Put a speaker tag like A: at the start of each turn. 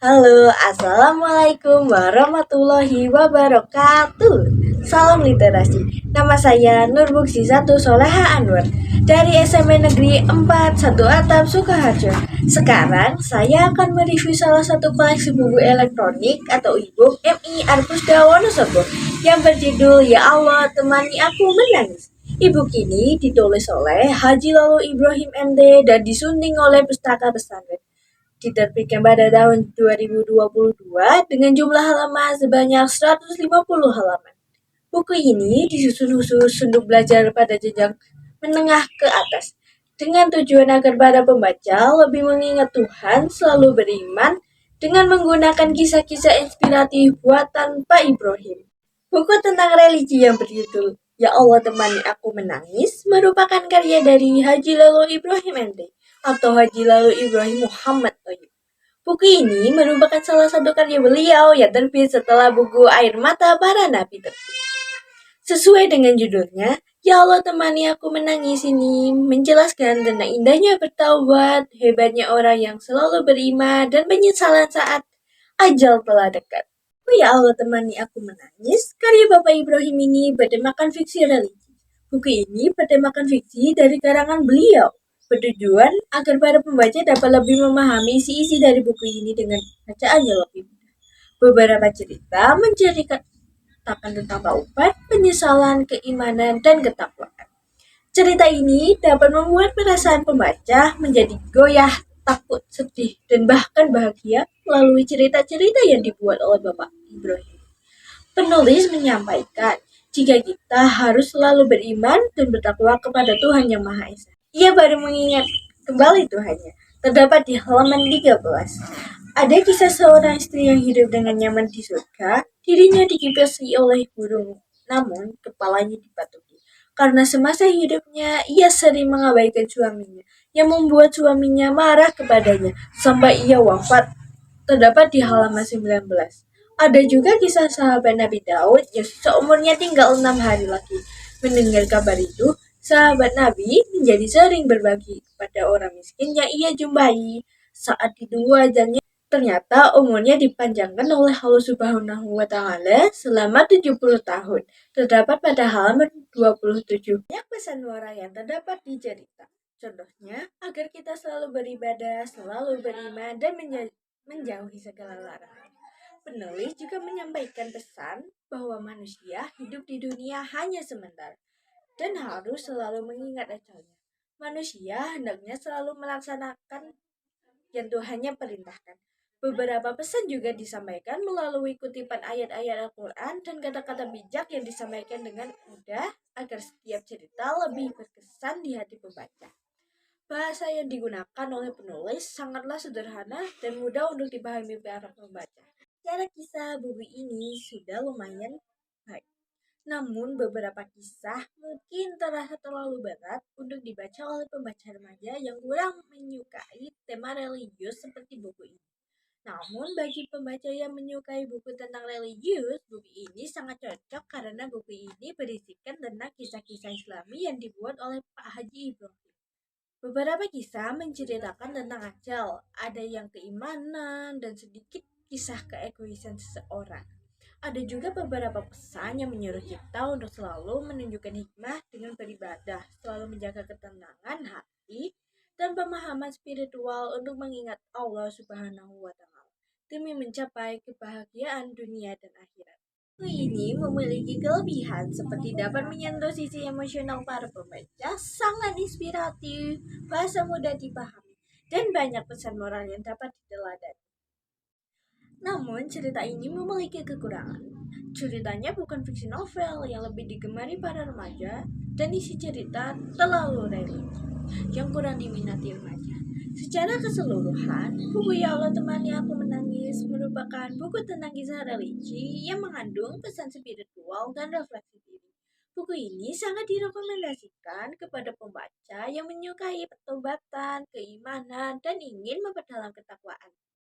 A: Halo, Assalamualaikum warahmatullahi wabarakatuh. Salam literasi. Nama saya Nur Buksi 1 Soleha Anwar dari SMP Negeri 4 1 Atap Sukoharjo. Sekarang saya akan mereview salah satu koleksi buku elektronik atau e-book MI Arpusda Wonosobo yang berjudul Ya Allah Temani Aku Menangis. E-book ini ditulis oleh Haji Lalu Ibrahim MD dan disunting oleh Pustaka Pesantren. Diterbitkan pada tahun 2022 dengan jumlah halaman sebanyak 150 halaman. Buku ini disusun khusus untuk belajar pada jenjang menengah ke atas, dengan tujuan agar para pembaca lebih mengingat Tuhan, selalu beriman, dengan menggunakan kisah-kisah inspiratif buatan Pak Ibrahim. Buku tentang religi yang berjudul Ya Allah Temani Aku Menangis merupakan karya dari Haji Lalu Ibrahim NT atau Haji Lalu Ibrahim Muhammad Toyib. Buku ini merupakan salah satu karya beliau yang terbit setelah buku Air Mata Para Nabi terbit. Sesuai dengan judulnya, Ya Allah Temani Aku Menangis ini menjelaskan tentang indahnya bertaubat, hebatnya orang yang selalu beriman, dan penyesalan saat ajal telah dekat. Ya Allah Temani Aku Menangis, karya Bapak Ibrahim ini bertemakan fiksi religi. Buku ini bertemakan fiksi dari karangan beliau, bertujuan agar para pembaca dapat lebih memahami isi-isi dari buku ini dengan bacaan yang lebih mudah. Beberapa cerita menceritakan tentang taubat, penyesalan, keimanan, dan ketakwaan. Cerita ini dapat membuat perasaan pembaca menjadi goyah, takut, sedih, dan bahkan bahagia melalui cerita-cerita yang dibuat oleh Bapak Ibrahim. Penulis menyampaikan, jika kita harus selalu beriman dan bertakwa kepada Tuhan Yang Maha Esa. Ia baru mengingat kembali Tuhannya. Terdapat di halaman 13. Ada kisah seorang istri yang hidup dengan nyaman di surga. Dirinya dikipasi oleh burung, namun kepalanya dipatuhi. Karena semasa hidupnya ia sering mengabaikan suaminya, yang membuat suaminya marah kepadanya sampai ia wafat. Terdapat di halaman 19. Ada juga kisah sahabat Nabi Daud yang seumurnya tinggal 6 hari lagi. Mendengar kabar itu, sahabat Nabi menjadi sering berbagi kepada orang miskin yang ia jumpai. Saat ditunggu ajalnya, ternyata umurnya dipanjangkan oleh Allah Subhanahu wa taala selama 70 tahun. Terdapat pada halaman 27. Banyak pesan moral yang terdapat di cerita. Contohnya, agar kita selalu beribadah, selalu beriman, dan menjauhi segala larangan. Penulis juga menyampaikan pesan bahwa manusia hidup di dunia hanya sebentar dan harus selalu mengingat ajalnya. Manusia hendaknya selalu melaksanakan yang Tuhannya perintahkan. Beberapa pesan juga disampaikan melalui kutipan ayat-ayat Al-Quran dan kata-kata bijak yang disampaikan dengan mudah agar setiap cerita lebih berkesan di hati pembaca. Bahasa yang digunakan oleh penulis sangatlah sederhana dan mudah untuk dipahami para pembaca. Secara kisah buku ini sudah lumayan baik. Namun beberapa kisah mungkin terasa terlalu berat untuk dibaca oleh pembaca remaja yang kurang menyukai tema religius seperti buku ini. Namun bagi pembaca yang menyukai buku tentang religius, buku ini sangat cocok karena buku ini berisikan tentang kisah-kisah Islami yang dibuat oleh Pak Haji Ibrahim. Beberapa kisah menceritakan tentang ajal, ada yang keimanan, dan sedikit kisah keegoisan seseorang. Ada juga beberapa pesan yang menyuruh kita untuk selalu menunjukkan hikmah dengan beribadah, selalu menjaga ketenangan hati, dan pemahaman spiritual untuk mengingat Allah Subhanahu wa Ta'ala demi mencapai kebahagiaan dunia dan akhirat. Buku ini memiliki kelebihan seperti dapat menyentuh sisi emosional para pembaca, sangat inspiratif, bahasa mudah dipahami, dan banyak pesan moral yang dapat diteladani. Namun, cerita ini memiliki kekurangan. Ceritanya bukan fiksi novel yang lebih digemari para remaja, dan isi cerita terlalu religi yang kurang diminati remaja. Secara keseluruhan, buku Ya Allah Temani Aku Menangis merupakan buku tentang kisah religi yang mengandung pesan spiritual dan refleksi diri. Buku ini sangat direkomendasikan kepada pembaca yang menyukai pertobatan, keimanan, dan ingin memperdalam ketakwaan.